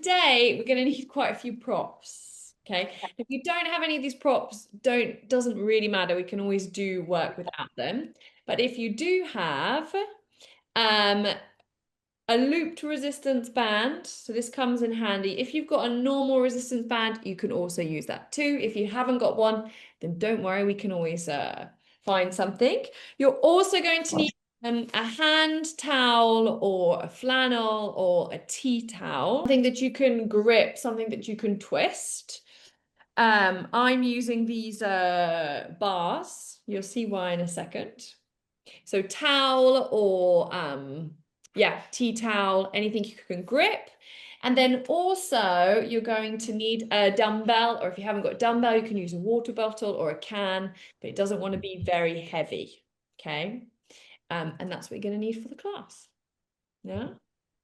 today we're going to need quite a few props. Okay. If you don't have any of these props, doesn't really matter. We can always do work without them. But if you do have a looped resistance band, so this comes in handy. If you've got a normal resistance band, you can also use that too. If you haven't got one, then don't worry, we can always find something. You're also going to need a hand towel or a flannel or a tea towel, something that you can grip, something that you can twist. I'm using these bars. You'll see why in a second. So towel or yeah, tea towel, anything you can grip. And then also you're going to need a dumbbell, or if you haven't got a dumbbell, you can use a water bottle or a can, but it doesn't want to be very heavy. Okay. And that's what you're going to need for the class. Yeah.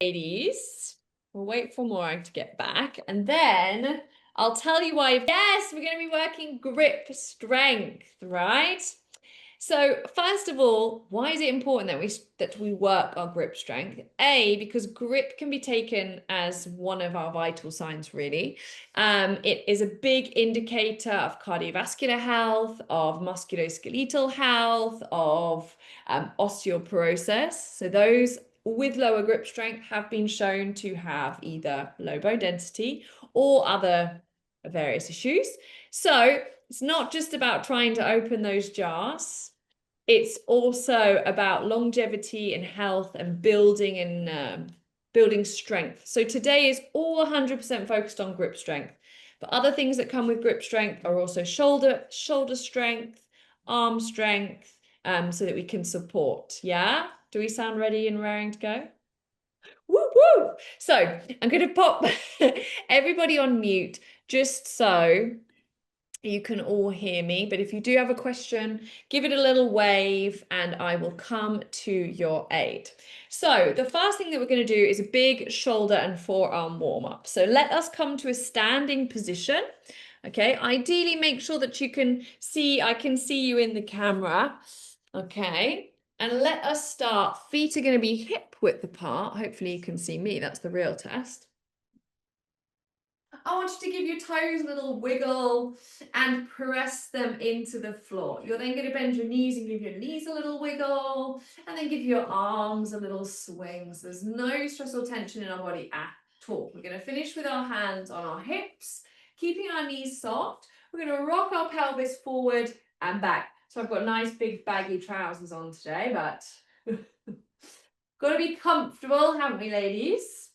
Ladies, we'll wait for Maureen to get back. And then I'll tell you why. Yes, we're going to be working grip strength, right? So first of all, why is it important that we work our grip strength? A, because grip can be taken as one of our vital signs, really. It is a big indicator of cardiovascular health, of musculoskeletal health, of osteoporosis. So those with lower grip strength have been shown to have either low bone density or other various issues. So it's not just about trying to open those jars. It's also about longevity and health and building strength. So today is all 100% focused on grip strength. But other things that come with grip strength are also shoulder strength, arm strength, so that we can support. Yeah? Do we sound ready and raring to go? Woo woo! So I'm going to pop everybody on mute just so you can all hear me, but if you do have a question, give it a little wave and I will come to your aid. So the first thing that we're going to do is a big shoulder and forearm warm up. So let us come to a standing position. Okay, ideally make sure that you can see, I can see you in the camera. Okay, and let us start. Feet are going to be hip width apart. Hopefully you can see me. That's the real test. I want you to give your toes a little wiggle and press them into the floor. You're then going to bend your knees and give your knees a little wiggle and then give your arms a little swing. So there's no stress or tension in our body at all. We're going to finish with our hands on our hips, keeping our knees soft. We're going to rock our pelvis forward and back. So I've got nice big baggy trousers on today, but got to be comfortable, haven't we, ladies?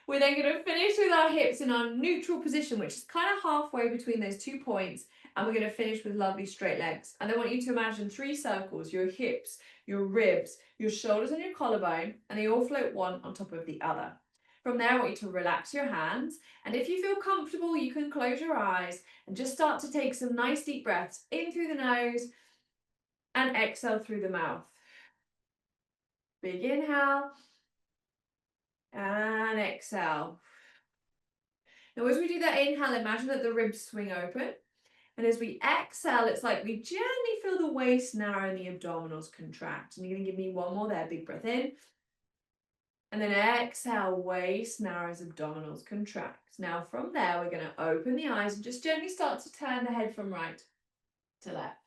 We're then going to finish with our hips in our neutral position, which is kind of halfway between those 2 points. And we're going to finish with lovely straight legs. And I want you to imagine 3 circles, your hips, your ribs, your shoulders and your collarbone, and they all float one on top of the other. From there, I want you to relax your hands. And if you feel comfortable, you can close your eyes and just start to take some nice deep breaths in through the nose and exhale through the mouth. Big inhale. And exhale. Now, as we do that inhale, imagine that the ribs swing open. And as we exhale, it's like we gently feel the waist narrow and the abdominals contract. And you're going to give me one more there. Big breath in. And then exhale, waist narrows, abdominals contract. Now, from there, we're going to open the eyes and just gently start to turn the head from right to left.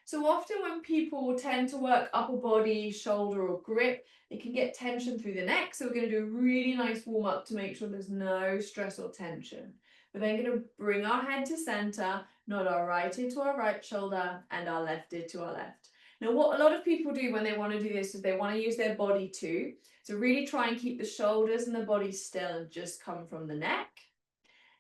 So often when people tend to work upper body, shoulder or grip, they can get tension through the neck. So we're going to do a really nice warm up to make sure there's no stress or tension. We're then going to bring our head to center, nod our right ear to our right shoulder and our left ear to our left. Now, what a lot of people do when they want to do this is they want to use their body too. So really try and keep the shoulders and the body still and just come from the neck.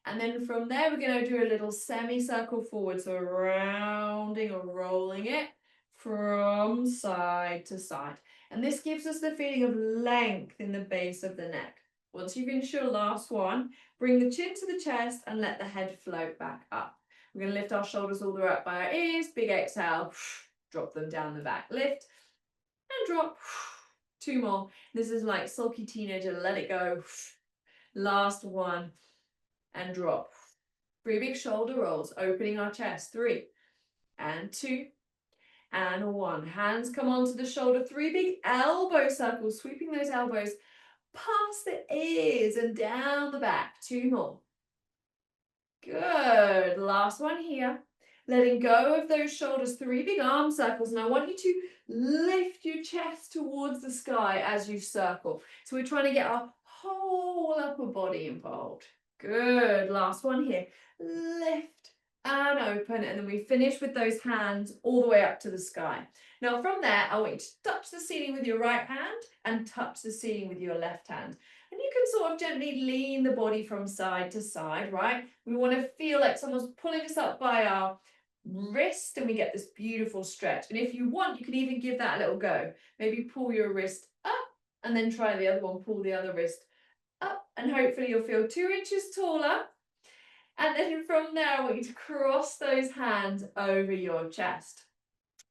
And then from there, we're going to do a little semicircle forward. So rounding or rolling it from side to side. And this gives us the feeling of length in the base of the neck. Once you finish your last one, bring the chin to the chest and let the head float back up. We're going to lift our shoulders all the way up by our ears. Big exhale. Drop them down the back. Lift and drop. 2 more. This is like sulky teenager. Let it go. Last one. And drop. 3 big shoulder rolls, opening our chest. 3 and 2 and 1. Hands come onto the shoulder. 3 big elbow circles, sweeping those elbows past the ears and down the back. 2 more. Good. Last one here. Letting go of those shoulders, 3 big arm circles. And I want you to lift your chest towards the sky as you circle. So we're trying to get our whole upper body involved. Good. Last one here. Lift and open. And then we finish with those hands all the way up to the sky. Now from there, I want you to touch the ceiling with your right hand and touch the ceiling with your left hand. And you can sort of gently lean the body from side to side, right? We want to feel like someone's pulling us up by our wrist and we get this beautiful stretch. And if you want, you can even give that a little go. Maybe pull your wrist up and then try the other one, pull the other wrist up, and hopefully you'll feel 2 inches taller. And then from there, I want you to cross those hands over your chest.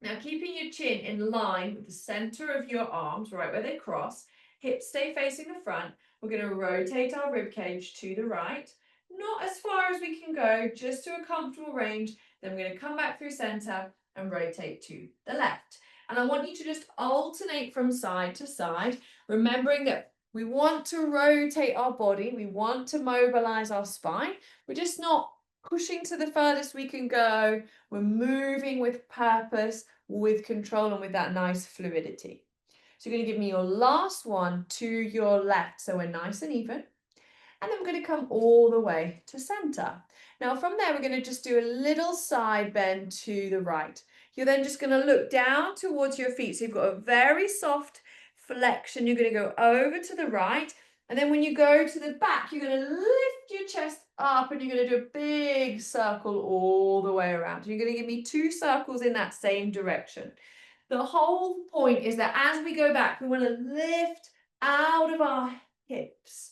Now, keeping your chin in line with the center of your arms, right where they cross, hips stay facing the front. We're going to rotate our rib cage to the right, not as far as we can go, just to a comfortable range. Then we're going to come back through center and rotate to the left. And I want you to just alternate from side to side, remembering that we want to rotate our body. We want to mobilize our spine. We're just not pushing to the furthest we can go. We're moving with purpose, with control, and with that nice fluidity. So you're going to give me your last one to your left. So we're nice and even. And then we're going to come all the way to center. Now from there, we're going to just do a little side bend to the right. You're then just going to look down towards your feet. So you've got a very soft flexion. You're going to go over to the right. And then when you go to the back, you're going to lift your chest up and you're going to do a big circle all the way around. You're going to give me 2 circles in that same direction. The whole point is that as we go back, we want to lift out of our hips.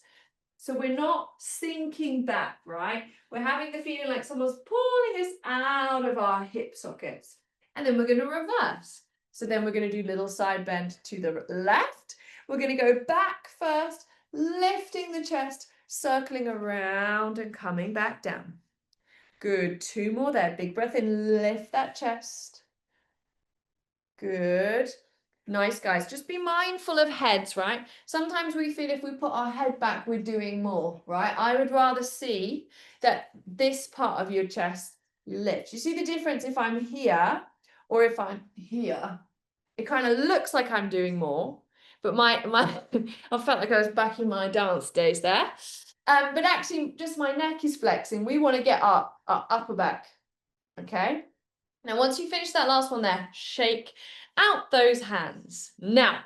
So we're not sinking back, right? We're having the feeling like someone's pulling us out of our hip sockets. And then we're going to reverse. So then we're going to do little side bend to the left. We're going to go back first, lifting the chest, circling around and coming back down. Good. 2 more there. Big breath in, lift that chest. Good. Nice, guys. Just be mindful of heads, right? Sometimes we feel if we put our head back, we're doing more, right? I would rather see that this part of your chest lifts. You see the difference if I'm here or if I'm here? It kind of looks like I'm doing more, but I felt like I was back in my dance days there. But actually, just my neck is flexing. We want to get our upper back, okay? Now, once you finish that last one there, shake out those hands. Now,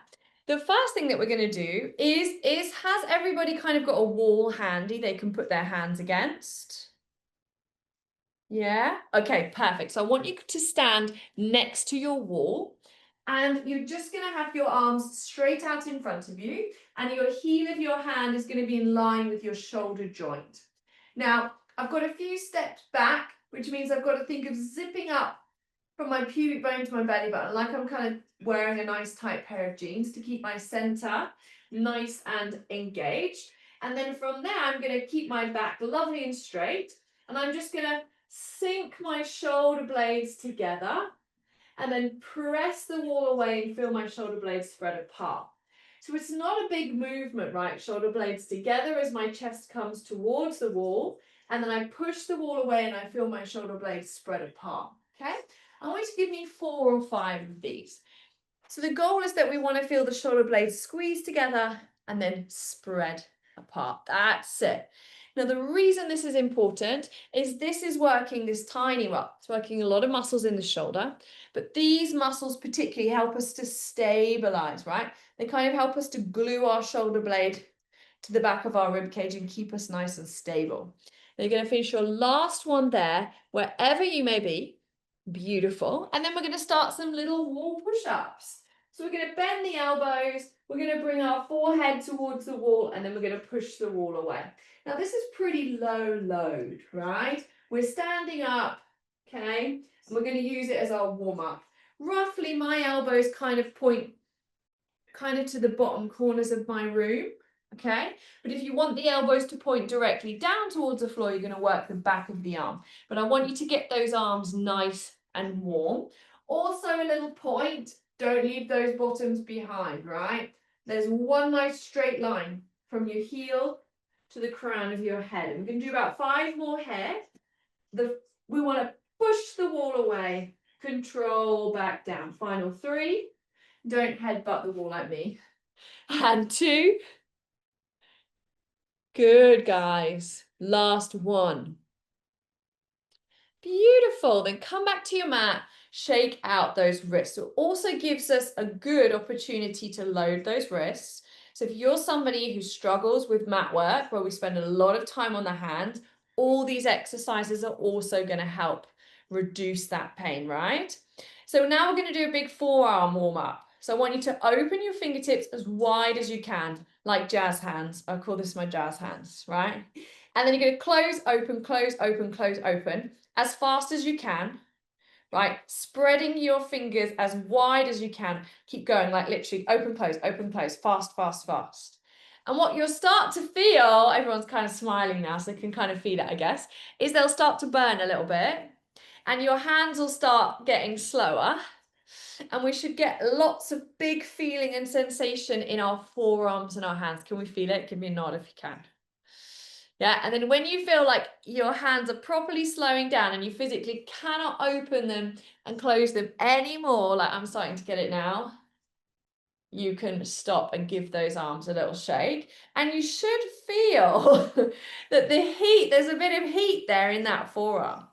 the first thing that we're going to do is has everybody kind of got a wall handy they can put their hands against? Yeah? Okay, perfect. So I want you to stand next to your wall and you're just going to have your arms straight out in front of you and your heel of your hand is going to be in line with your shoulder joint. Now, I've got a few steps back, which means I've got to think of zipping up from my pubic bone to my belly button, like I'm kind of wearing a nice tight pair of jeans to keep my center nice and engaged. And then from there, I'm going to keep my back lovely and straight. And I'm just going to sink my shoulder blades together and then press the wall away and feel my shoulder blades spread apart. So it's not a big movement, right? Shoulder blades together as my chest comes towards the wall. And then I push the wall away and I feel my shoulder blades spread apart, okay? I want you to give me 4 or 5 of these. So the goal is that we want to feel the shoulder blades squeeze together and then spread apart. That's it. Now, the reason this is important is this is working this tiny, well, it's working a lot of muscles in the shoulder, but these muscles particularly help us to stabilize, right? They kind of help us to glue our shoulder blade to the back of our rib cage and keep us nice and stable. Now you're going to finish your last one there, wherever you may be. Beautiful. And then we're going to start some little wall push-ups. So we're going to bend the elbows, we're going to bring our forehead towards the wall, and then we're going to push the wall away. Now this is pretty low load, right? We're standing up, okay? And we're going to use it as our warm-up. Roughly my elbows kind of point kind of to the bottom corners of my room, okay? But if you want the elbows to point directly down towards the floor, you're going to work the back of the arm. But I want you to get those arms nice and warm. Also a little point, don't leave those bottoms behind, right? There's one nice straight line from your heel to the crown of your head. And we're going to do about 5 more here. We want to push the wall away, control back down. Final 3. Don't headbutt the wall like me. And 2. Good, guys. Last 1. Beautiful. Then come back to your mat, shake out those wrists. So it also gives us a good opportunity to load those wrists. So if you're somebody who struggles with mat work, where we spend a lot of time on the hand, all these exercises are also going to help reduce that pain, right? So now we're going to do a big forearm warm up. So I want you to open your fingertips as wide as you can, like jazz hands. I call this my jazz hands, right? And then you're going to close, open, close, open, close, open, as fast as you can, right? Spreading your fingers as wide as you can. Keep going, like literally open, close, fast, fast, fast. And what you'll start to feel, everyone's kind of smiling now, so they can kind of feel it, I guess, is they'll start to burn a little bit. And your hands will start getting slower. And we should get lots of big feeling and sensation in our forearms and our hands. Can we feel it? Give me a nod if you can. Yeah, and then when you feel like your hands are properly slowing down and you physically cannot open them and close them anymore, like I'm starting to get it now, you can stop and give those arms a little shake. And you should feel that the heat, there's a bit of heat there in that forearm.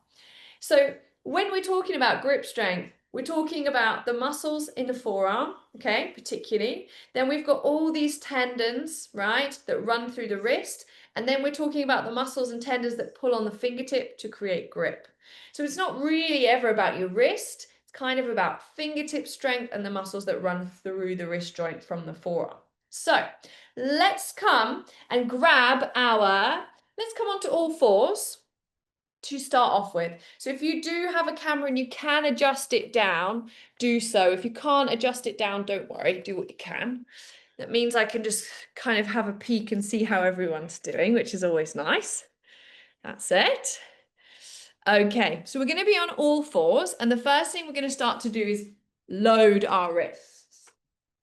So when we're talking about grip strength, we're talking about the muscles in the forearm, okay, particularly. Then we've got all these tendons, right, that run through the wrist. And then we're talking about the muscles and tendons that pull on the fingertip to create grip. So it's not really ever about your wrist. It's kind of about fingertip strength and the muscles that run through the wrist joint from the forearm. So let's come and grab let's come onto all fours to start off with. So if you do have a camera and you can adjust it down, do so. If you can't adjust it down, don't worry, do what you can. That means I can just kind of have a peek and see how everyone's doing, which is always nice. That's it. Okay, so we're going to be on all fours, and the first thing we're going to start to do is load our wrists.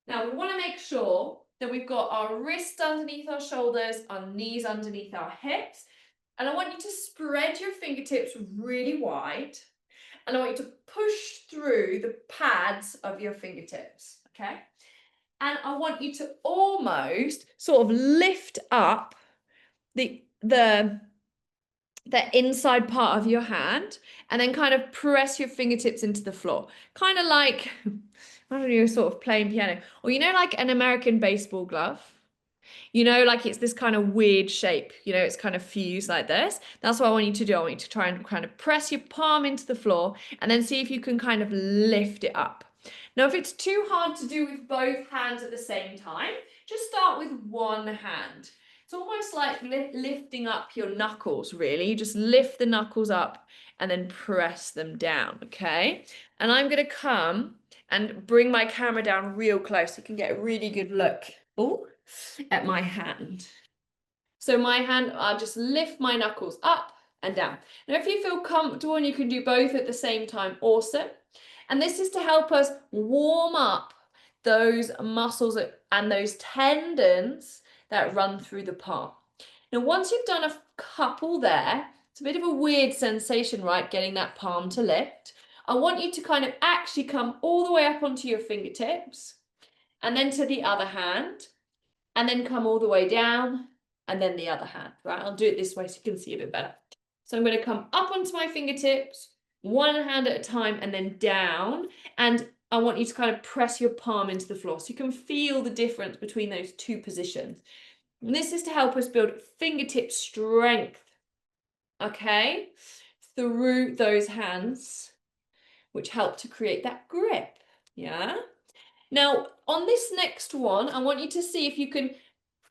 Now we want to make sure that we've got our wrists underneath our shoulders, our knees underneath our hips, and I want you to spread your fingertips really wide, and I want you to push through the pads of your fingertips, okay? And I want you to almost sort of lift up the inside part of your hand and then kind of press your fingertips into the floor. Kind of like, I don't know, you're sort of playing piano. Or you know, like an American baseball glove? You know, like it's this kind of weird shape, you know, it's kind of fused like this. That's what I want you to do. I want you to try and kind of press your palm into the floor and then see if you can kind of lift it up. Now, if it's too hard to do with both hands at the same time, just start with one hand. It's almost like lifting up your knuckles, really. You just lift the knuckles up and then press them down, okay? And I'm going to come and bring my camera down real close so you can get a really good look at my hand. So my hand, I'll just lift my knuckles up and down. Now, if you feel comfortable and you can do both at the same time, awesome. And this is to help us warm up those muscles and those tendons that run through the palm. Now, once you've done a couple there, it's a bit of a weird sensation, right? Getting that palm to lift. I want you to kind of actually come all the way up onto your fingertips and then to the other hand and then come all the way down and then the other hand, right? I'll do it this way so you can see a bit better. So I'm going to come up onto my fingertips, one hand at a time, and then down. And I want you to kind of press your palm into the floor so you can feel the difference between those two positions. And this is to help us build fingertip strength, okay, through those hands, which help to create that grip, yeah? Now, on this next one, I want you to see if you can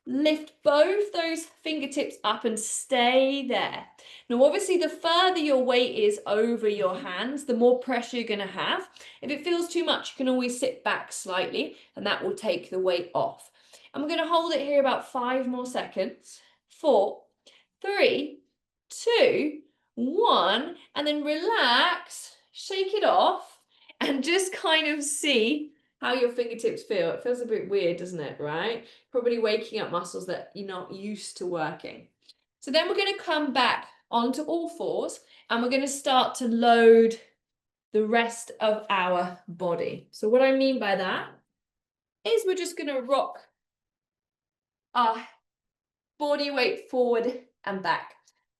lift both those fingertips up and stay there. Now, obviously, the further your weight is over your hands, the more pressure you're going to have. If it feels too much, you can always sit back slightly, and that will take the weight off. And we're going to hold it here about 5 more seconds. 4, 3, 2, 1, and then relax, shake it off, and just kind of see how your fingertips feel. It feels a bit weird, doesn't it, right? Probably waking up muscles that you're not used to working. So then we're going to come back onto all fours and we're going to start to load the rest of our body. So what I mean by that is we're just going to rock our body weight forward and back.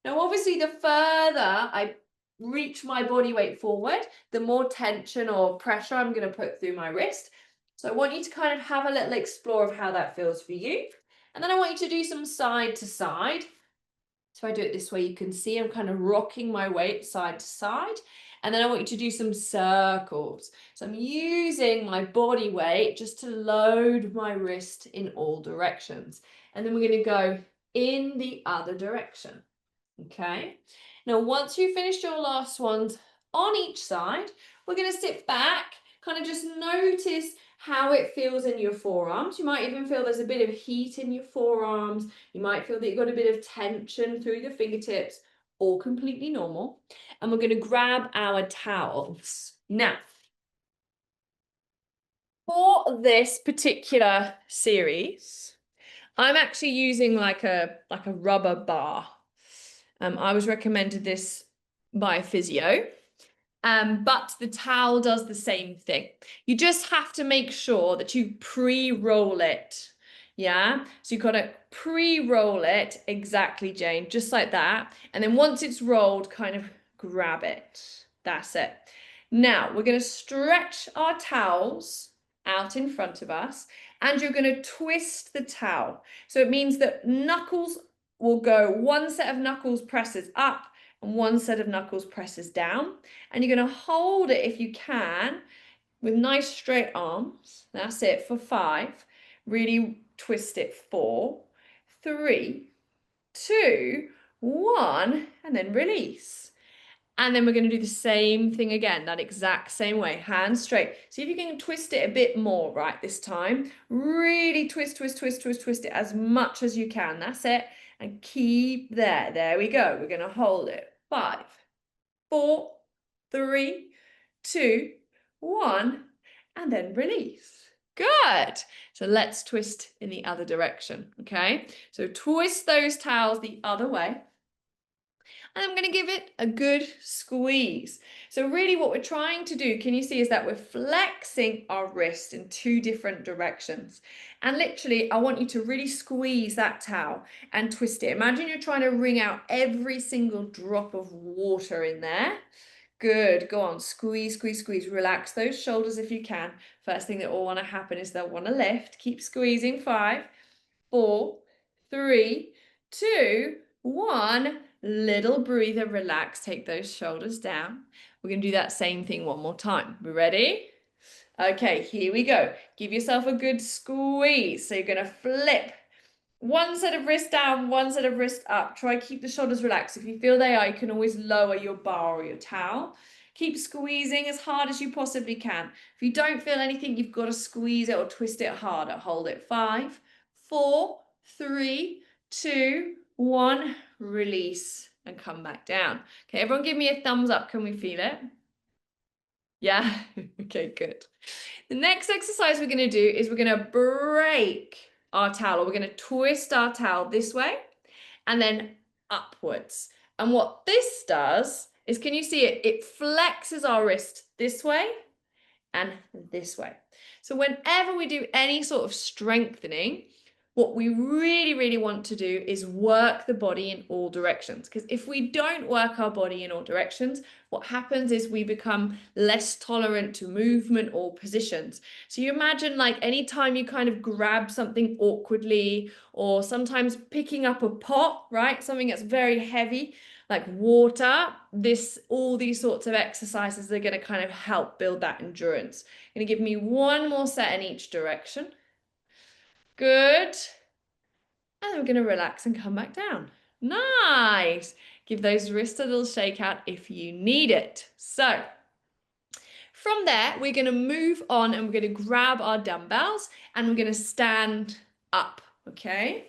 Now, obviously, the further I reach my body weight forward, the more tension or pressure I'm going to put through my wrist. So I want you to kind of have a little explore of how that feels for you. And then I want you to do some side to side. So if I do it this way, you can see I'm kind of rocking my weight side to side. And then I want you to do some circles. So I'm using my body weight just to load my wrist in all directions. And then we're going to go in the other direction. Okay. Now, once you've finished your last ones on each side, we're going to sit back, kind of just notice how it feels in your forearms. You might even feel there's a bit of heat in your forearms. You might feel that you've got a bit of tension through the fingertips, all completely normal. And we're going to grab our towels. Now, for this particular series, I'm actually using like a rubber bar. I was recommended this by a physio. But the towel does the same thing. You just have to make sure that you pre-roll it. Yeah, so you've got to pre-roll it exactly, Jane, just like that. And then once it's rolled, kind of grab it. That's it. Now we're going to stretch our towels out in front of us and you're going to twist the towel. So it means that knuckles will go, one set of knuckles presses up and one set of knuckles presses down. And you're going to hold it if you can with nice straight arms. That's it for 5. Really twist it. 4, 3, 2, 1, and then release. And then we're going to do the same thing again, that exact same way, hands straight. See if you can twist it a bit more right this time. Really twist, twist, twist, twist, twist it as much as you can. That's it. And keep there. There we go. We're going to hold it. 5, 4, 3, 2, 1, and then release. Good. So let's twist in the other direction. Okay. So twist those towels the other way. And I'm going to give it a good squeeze. So really what we're trying to do, can you see, is that we're flexing our wrist in 2 different directions. And literally, I want you to really squeeze that towel and twist it. Imagine you're trying to wring out every single drop of water in there. Good. Go on. Squeeze, squeeze, squeeze. Relax those shoulders if you can. First thing that will want to happen is they'll want to lift. Keep squeezing. 5, 4, 3, 2, 1. Little breather. Relax. Take those shoulders down. We're going to do that same thing one more time. We ready? Okay, here we go. Give yourself a good squeeze. So you're going to flip. One set of wrist down, one set of wrist up. Try keep the shoulders relaxed. If you feel they are, you can always lower your bar or your towel. Keep squeezing as hard as you possibly can. If you don't feel anything, you've got to squeeze it or twist it harder. Hold it. 5, 4, 3, 2, 1. Release and come back down. Okay, everyone give me a thumbs up. Can we feel it? Yeah? Okay, good. The next exercise we're going to do is we're going to break our towel, or we're going to twist our towel this way and then upwards. And what this does is, can you see it? It flexes our wrist this way and this way. So whenever we do any sort of strengthening, what we really, really want to do is work the body in all directions. Because if we don't work our body in all directions, what happens is we become less tolerant to movement or positions. So you imagine, like, anytime you kind of grab something awkwardly, or sometimes picking up a pot, right? Something that's very heavy, like water, all these sorts of exercises are going to kind of help build that endurance. You're going to give me one more set in each direction. Good. And then we're going to relax and come back down. Nice. Give those wrists a little shake out if you need it. So from there, we're going to move on and we're going to grab our dumbbells and we're going to stand up. Okay.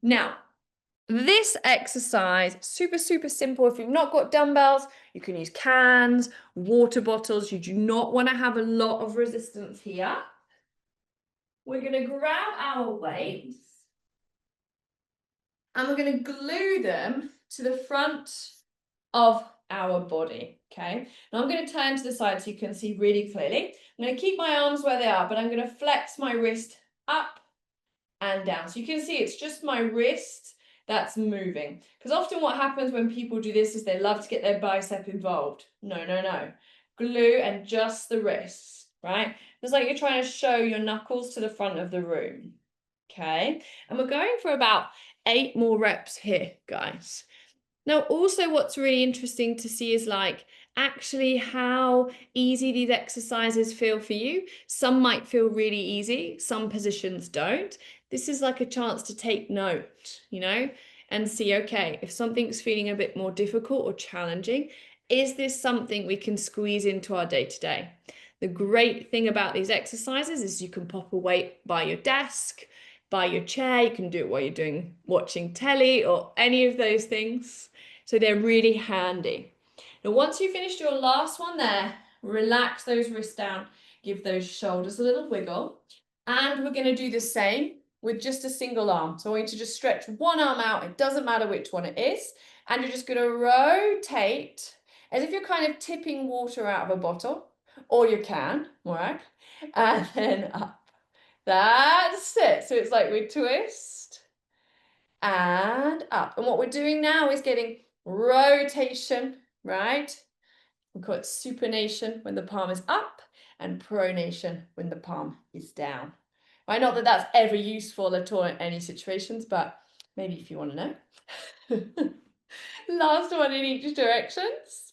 Now, this exercise, super, super simple. If you've not got dumbbells, you can use cans, water bottles. You do not want to have a lot of resistance here. we're going to grab our weights and we're going to glue them to the front of our body, okay? Now I'm going to turn to the side so you can see really clearly. I'm going to keep my arms where they are, but I'm going to flex my wrist up and down. So you can see it's just my wrist that's moving. Because often what happens when people do this is they love to get their bicep involved. No, no, no. Glue and just the wrists, right? It's like you're trying to show your knuckles to the front of the room, okay? And we're going for about 8 more reps here, guys. Now, also what's really interesting to see is like actually how easy these exercises feel for you. Some might feel really easy, some positions don't. This is like a chance to take note, you know, and see, okay, if something's feeling a bit more difficult or challenging, is this something we can squeeze into our day-to-day? The great thing about these exercises is you can pop a weight by your desk, by your chair, you can do it while you're watching telly or any of those things. So they're really handy. Now, once you've finished your last one there, relax those wrists down, give those shoulders a little wiggle. And we're going to do the same with just a single arm. So I want you to just stretch one arm out. It doesn't matter which one it is. And you're just going to rotate as if you're kind of tipping water out of a bottle, or you can, all right? And then up. That's it. So it's like we twist and up. And what we're doing now is getting rotation, right? We call it supination when the palm is up and pronation when the palm is down. Right? Not that that's ever useful at all in any situations, but maybe if you want to know. Last one in each directions.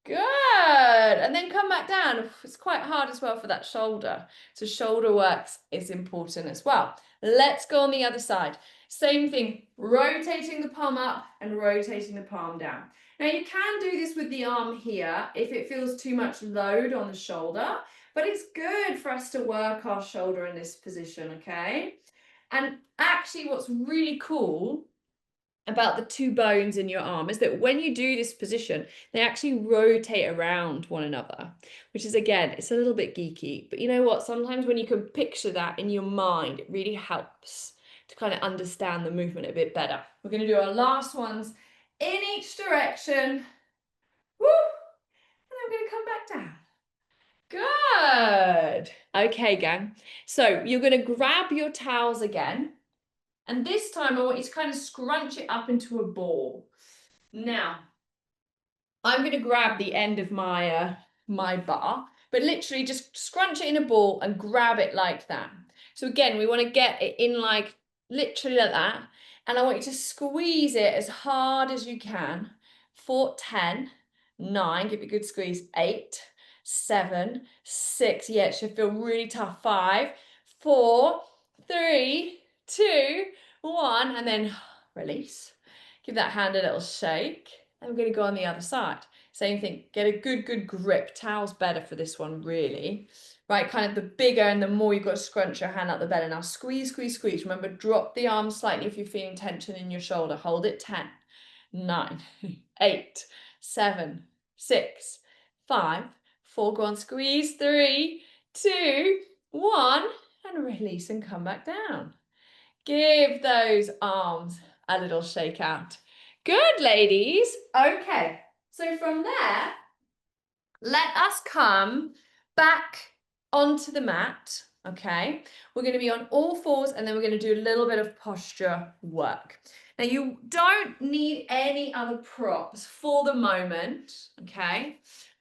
Good. And then come back down. It's quite hard as well for that shoulder. So shoulder works is important as well. Let's go on the other side. Same thing, rotating the palm up and rotating the palm down. Now you can do this with the arm here if it feels too much load on the shoulder, but it's good for us to work our shoulder in this position, okay? And actually what's really cool about the 2 bones in your arm is that when you do this position, they actually rotate around one another, which is, again, it's a little bit geeky, but you know what? Sometimes when you can picture that in your mind, it really helps to kind of understand the movement a bit better. We're going to do our last ones in each direction. Woo! And I'm going to come back down. Good. Okay, gang. So you're going to grab your towels again. And this time I want you to kind of scrunch it up into a ball. Now, I'm going to grab the end of my my bar, but literally just scrunch it in a ball and grab it like that. So again, we want to get it in like literally like that. And I want you to squeeze it as hard as you can for 10, 9, give it a good squeeze, 8, 7, 6. Yeah, it should feel really tough. 5, 4, 3, 2, 1, and then release. Give that hand a little shake. And we're going to go on the other side. Same thing, get a good grip. Towel's better for this one, really. Right, kind of the bigger and the more you've got to scrunch your hand out, the better. Now squeeze, squeeze, squeeze. Remember, drop the arm slightly if you're feeling tension in your shoulder. Hold it 10, 9, 8, 7, 6, 5, 4. Go on, squeeze. 3, 2, 1, and release and come back down. Give those arms a little shake out. Good, ladies. Okay, so from there, let us come back onto the mat, okay? We're going to be on all fours and then we're going to do a little bit of posture work. Now, you don't need any other props for the moment, okay?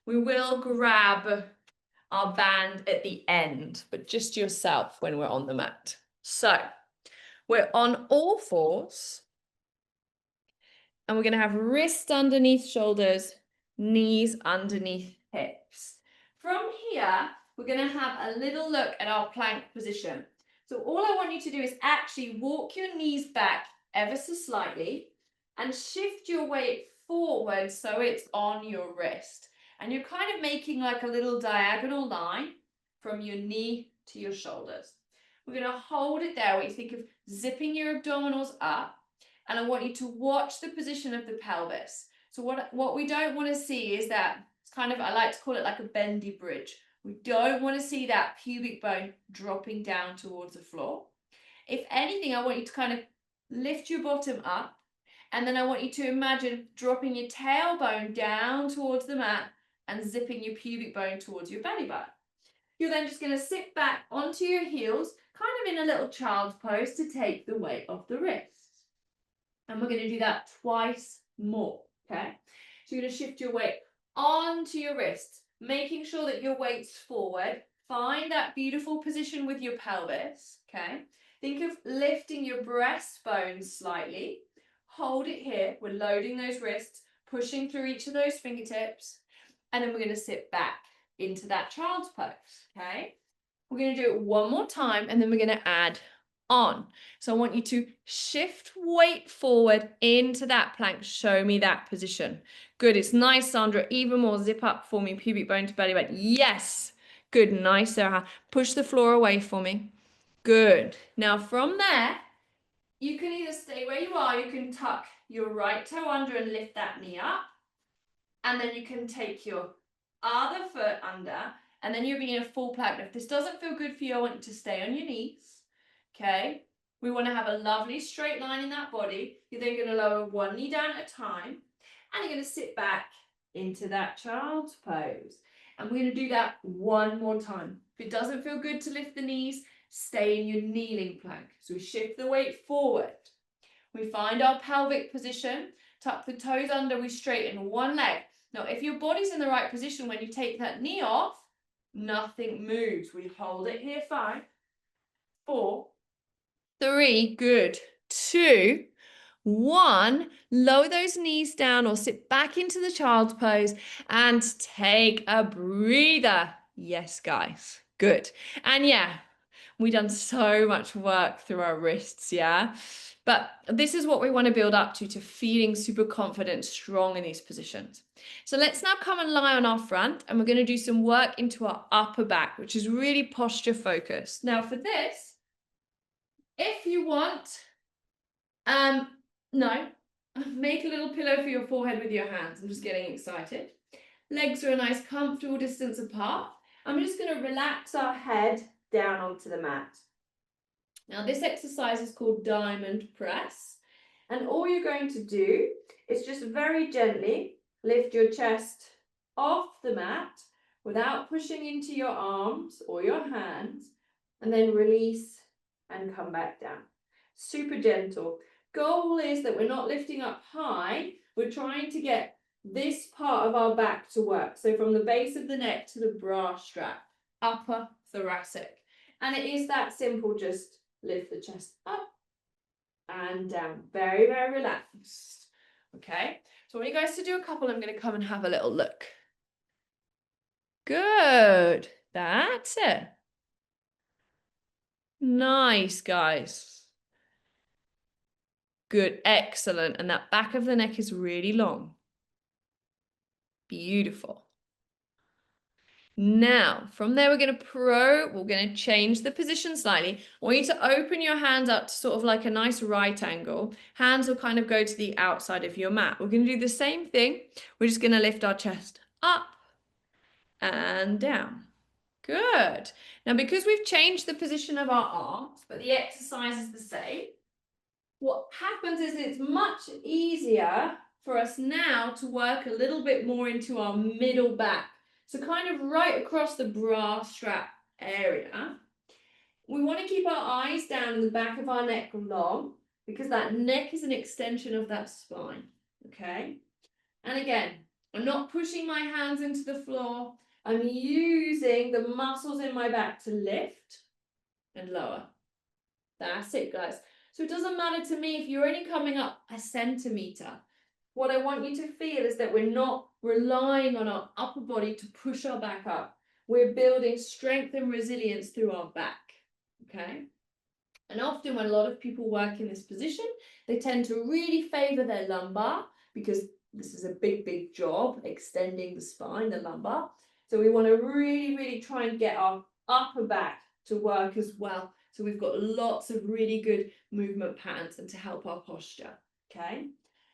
We will grab our band at the end, but just yourself when we're on the mat. So, we're on all fours. And we're going to have wrists underneath shoulders, knees underneath hips. From here, we're going to have a little look at our plank position. So all I want you to do is actually walk your knees back ever so slightly and shift your weight forward so it's on your wrist. And you're kind of making like a little diagonal line from your knee to your shoulders. We're going to hold it there. What you think of zipping your abdominals up. And I want you to watch the position of the pelvis. So what we don't want to see is that it's kind of, I like to call it like a bendy bridge. We don't want to see that pubic bone dropping down towards the floor. If anything, I want you to kind of lift your bottom up, and then I want you to imagine dropping your tailbone down towards the mat and zipping your pubic bone towards your belly button. You're then just going to sit back onto your heels, kind of in a little child's pose to take the weight off the wrists. And we're going to do that twice more, okay? So you're going to shift your weight onto your wrists, making sure that your weight's forward. Find that beautiful position with your pelvis, okay? Think of lifting your breastbone slightly. Hold it here. We're loading those wrists, pushing through each of those fingertips, and then we're going to sit back into that child's pose, okay? We're going to do it one more time, and then we're going to add on. So I want you to shift weight forward into that plank. Show me that position. Good. It's nice, Sandra. Even more. Zip up for me. Pubic bone to belly button. Yes. Good. Nice, Sarah. Push the floor away for me. Good. Now from there, you can either stay where you are. You can tuck your right toe under and lift that knee up. And then you can take your other foot under, and then you'll be in a full plank. If this doesn't feel good for you, I want you to stay on your knees. Okay, we want to have a lovely straight line in that body. You're then going to lower one knee down at a time, and you're going to sit back into that child's pose. And we're going to do that one more time. If it doesn't feel good to lift the knees, stay in your kneeling plank. So we shift the weight forward. We find our pelvic position, tuck the toes under, we straighten one leg. Now, if your body's in the right position when you take that knee off, nothing moves. We hold it here, 5, 4, 3, good, 2, 1. Lower those knees down or sit back into the child's pose and take a breather. Yes, guys, good. And yeah, we've done so much work through our wrists, yeah? But this is what we want to build up to feeling super confident, strong in these positions. So let's now come and lie on our front, and we're going to do some work into our upper back, which is really posture focused. Now for this, if you want, no, make a little pillow for your forehead with your hands. I'm just getting excited. Legs are a nice comfortable distance apart. I'm just going to relax our head down onto the mat. Now this exercise is called diamond press, and all you're going to do is just very gently lift your chest off the mat without pushing into your arms or your hands, and then release and come back down. Super gentle. Goal is that we're not lifting up high, we're trying to get this part of our back to work. So from the base of the neck to the bra strap, upper thoracic. And it is that simple, just lift the chest up and down. Very, very relaxed. Okay, so I want you guys to do a couple. I'm going to come and have a little look. Good. That's it. Nice, guys. Good. Excellent. And that back of the neck is really long. Beautiful. Now, from there, we're going to change the position slightly. I want you to open your hands up to sort of like a nice right angle. Hands will kind of go to the outside of your mat. We're going to do the same thing. We're just going to lift our chest up and down. Good. Now, because we've changed the position of our arms, but the exercise is the same, what happens is it's much easier for us now to work a little bit more into our middle back. So kind of right across the bra strap area. We want to keep our eyes down in the back of our neck long, because that neck is an extension of that spine, okay? And again, I'm not pushing my hands into the floor. I'm using the muscles in my back to lift and lower. That's it, guys. So it doesn't matter to me if you're only coming up a centimeter. What I want you to feel is that we're not relying on our upper body to push our back up. We're building strength and resilience through our back, okay? And often when a lot of people work in this position, they tend to really favor their lumbar, because this is a big, big job, extending the spine, the lumbar. So we want to really, really try and get our upper back to work as well. So we've got lots of really good movement patterns and to help our posture, okay?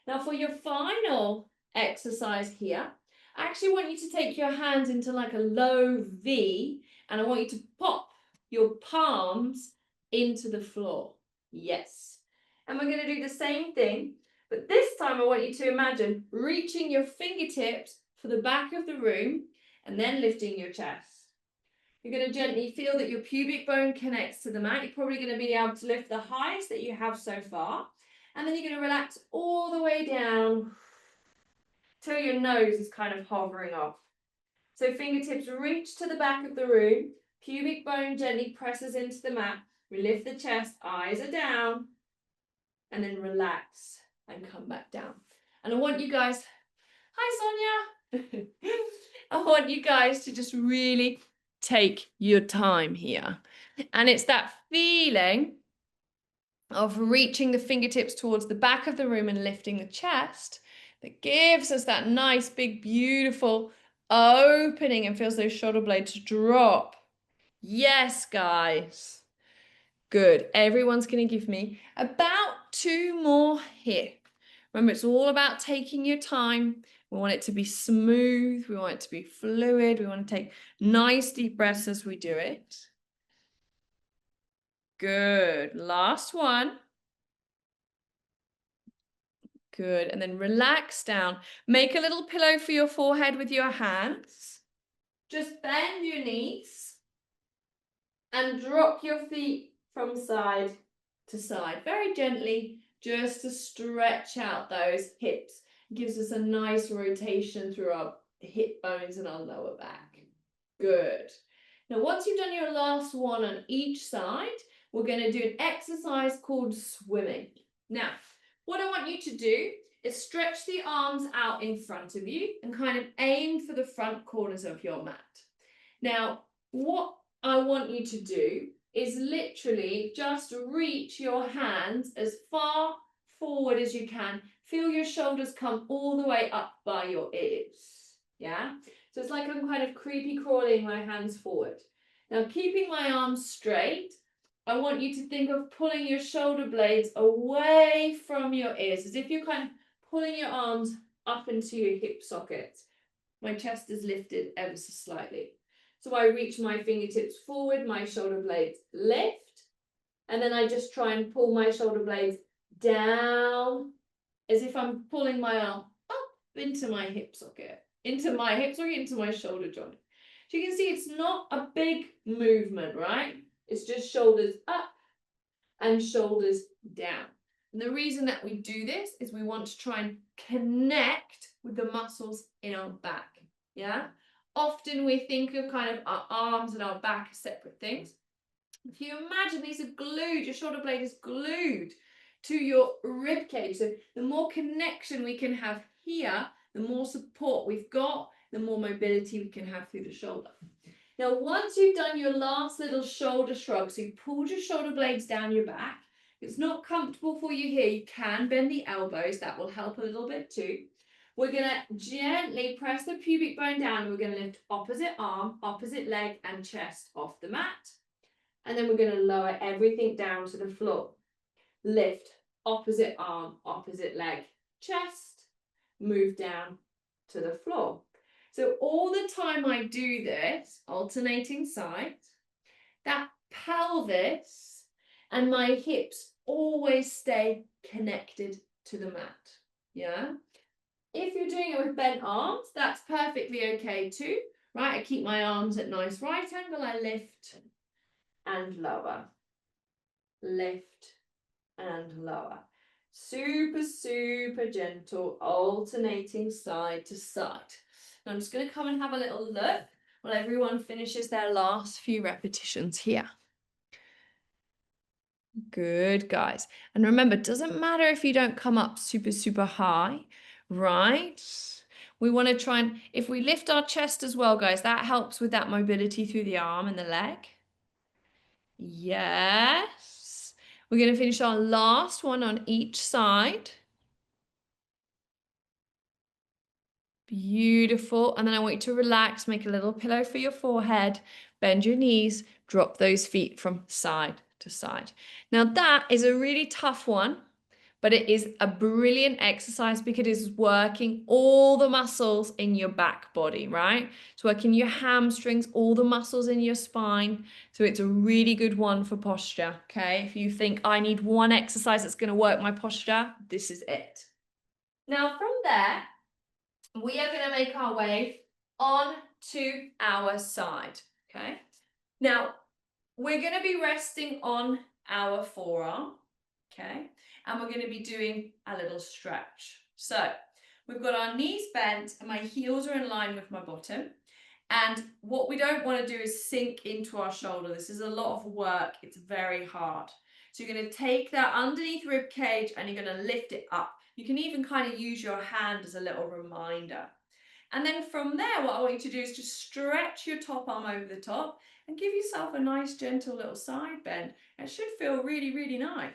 Now for your final exercise here, I actually want you to take your hands into like a low V, and I want you to pop your palms into the floor. Yes. And we're going to do the same thing, but this time I want you to imagine reaching your fingertips for the back of the room and then lifting your chest. You're going to gently feel that your pubic bone connects to the mat. You're probably going to be able to lift the highest that you have so far. And then you're going to relax all the way down till your nose is kind of hovering off. So fingertips reach to the back of the room. Pubic bone gently presses into the mat. We lift the chest, eyes are down. And then relax and come back down. And I want you guys, hi Sonia. I want you guys to just really take your time here. And it's that feeling of reaching the fingertips towards the back of the room and lifting the chest that gives us that nice, big, beautiful opening and feels those shoulder blades drop. Yes, guys. Good. Everyone's going to give me about 2 more here. Remember, it's all about taking your time. We want it to be smooth. We want it to be fluid. We want to take nice deep breaths as we do it. Good. Last one. Good. And then relax down. Make a little pillow for your forehead with your hands. Just bend your knees and drop your feet from side to side. Very gently, just to stretch out those hips. It gives us a nice rotation through our hip bones and our lower back. Good. Now, once you've done your last one on each side, we're going to do an exercise called swimming. Now, what I want you to do is stretch the arms out in front of you and kind of aim for the front corners of your mat. Now, what I want you to do is literally just reach your hands as far forward as you can. Feel your shoulders come all the way up by your ears. Yeah? So it's like I'm kind of creepy crawling my hands forward. Now, keeping my arms straight, I want you to think of pulling your shoulder blades away from your ears, as if you're kind of pulling your arms up into your hip sockets. My chest is lifted ever so slightly. So I reach my fingertips forward, my shoulder blades lift, and then I just try and pull my shoulder blades down, as if I'm pulling my arm up into my hip socket, into my shoulder joint. So you can see it's not a big movement, right? It's just shoulders up and shoulders down. And the reason that we do this is we want to try and connect with the muscles in our back, yeah? Often we think of kind of our arms and our back as separate things. If you imagine these are glued, your shoulder blade is glued to your rib cage. So the more connection we can have here, the more support we've got, the more mobility we can have through the shoulder. Now, once you've done your last little shoulder shrug, so you pulled your shoulder blades down your back, if it's not comfortable for you here, you can bend the elbows. That will help a little bit too. We're going to gently press the pubic bone down. We're going to lift opposite arm, opposite leg and chest off the mat. And then we're going to lower everything down to the floor. Lift, opposite arm, opposite leg, chest, move down to the floor. So all the time I do this, alternating sides, that pelvis and my hips always stay connected to the mat, yeah? If you're doing it with bent arms, that's perfectly okay too, right? I keep my arms at nice right angle, I lift and lower, lift and lower. Super, super gentle, alternating side to side. Now I'm just going to come and have a little look while everyone finishes their last few repetitions here. Good, guys. And remember, it doesn't matter if you don't come up super, super high, right? We want to try and, if we lift our chest as well, guys, that helps with that mobility through the arm and the leg. Yes. We're going to finish our last one on each side. Beautiful. And then I want you to relax, make a little pillow for your forehead, bend your knees, drop those feet from side to side. Now that is a really tough one, but it is a brilliant exercise because it is working all the muscles in your back body, right? It's working your hamstrings, all the muscles in your spine. So it's a really good one for posture, okay? If you think I need one exercise that's going to work my posture, this is it. Now from there, we are going to make our way on to our side, okay? Now, we're going to be resting on our forearm, okay? And we're going to be doing a little stretch. So we've got our knees bent and my heels are in line with my bottom. And what we don't want to do is sink into our shoulder. This is a lot of work. It's very hard. So you're going to take that underneath rib cage and you're going to lift it up. You can even kind of use your hand as a little reminder. And then from there, what I want you to do is just stretch your top arm over the top and give yourself a nice, gentle little side bend. It should feel really, really nice.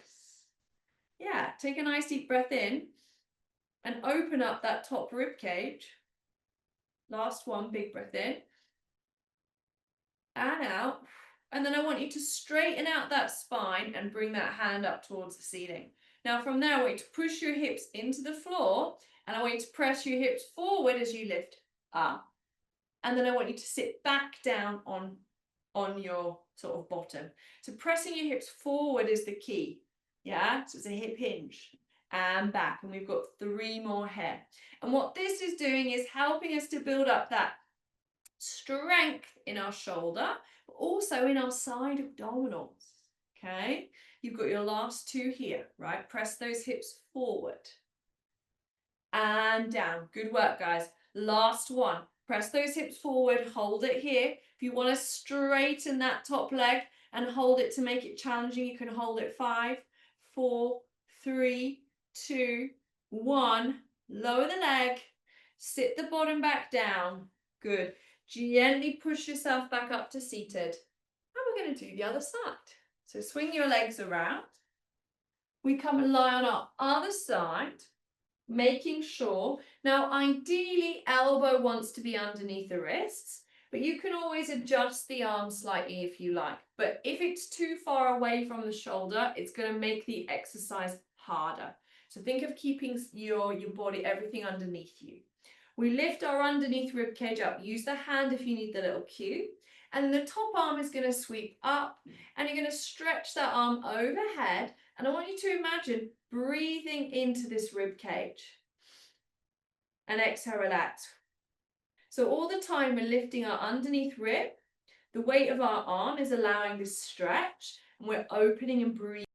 Yeah, take a nice deep breath in and open up that top rib cage. Last one, big breath in and out. And then I want you to straighten out that spine and bring that hand up towards the ceiling. Now from there, I want you to push your hips into the floor and I want you to press your hips forward as you lift up. And then I want you to sit back down on your sort of bottom. So pressing your hips forward is the key. Yeah, so it's a hip hinge and back. And we've got 3 more here. And what this is doing is helping us to build up that strength in our shoulder, but also in our side abdominals. Okay, you've got your last 2 here, right? Press those hips forward and down. Good work, guys. Last one. Press those hips forward, hold it here. If you want to straighten that top leg and hold it to make it challenging, you can hold it 5, 4, 3, 2, 1. Lower the leg, sit the bottom back down. Good. Gently push yourself back up to seated. And we're going to do the other side. So swing your legs around. We come and lie on our other side, making sure, now ideally elbow wants to be underneath the wrists, but you can always adjust the arm slightly if you like. But if it's too far away from the shoulder, it's going to make the exercise harder. So think of keeping your body, everything underneath you. We lift our underneath rib cage up. Use the hand if you need the little cue. And the top arm is going to sweep up and you're going to stretch that arm overhead. And I want you to imagine breathing into this rib cage. And exhale, relax. So all the time we're lifting our underneath rib. The weight of our arm is allowing this stretch and we're opening and breathing.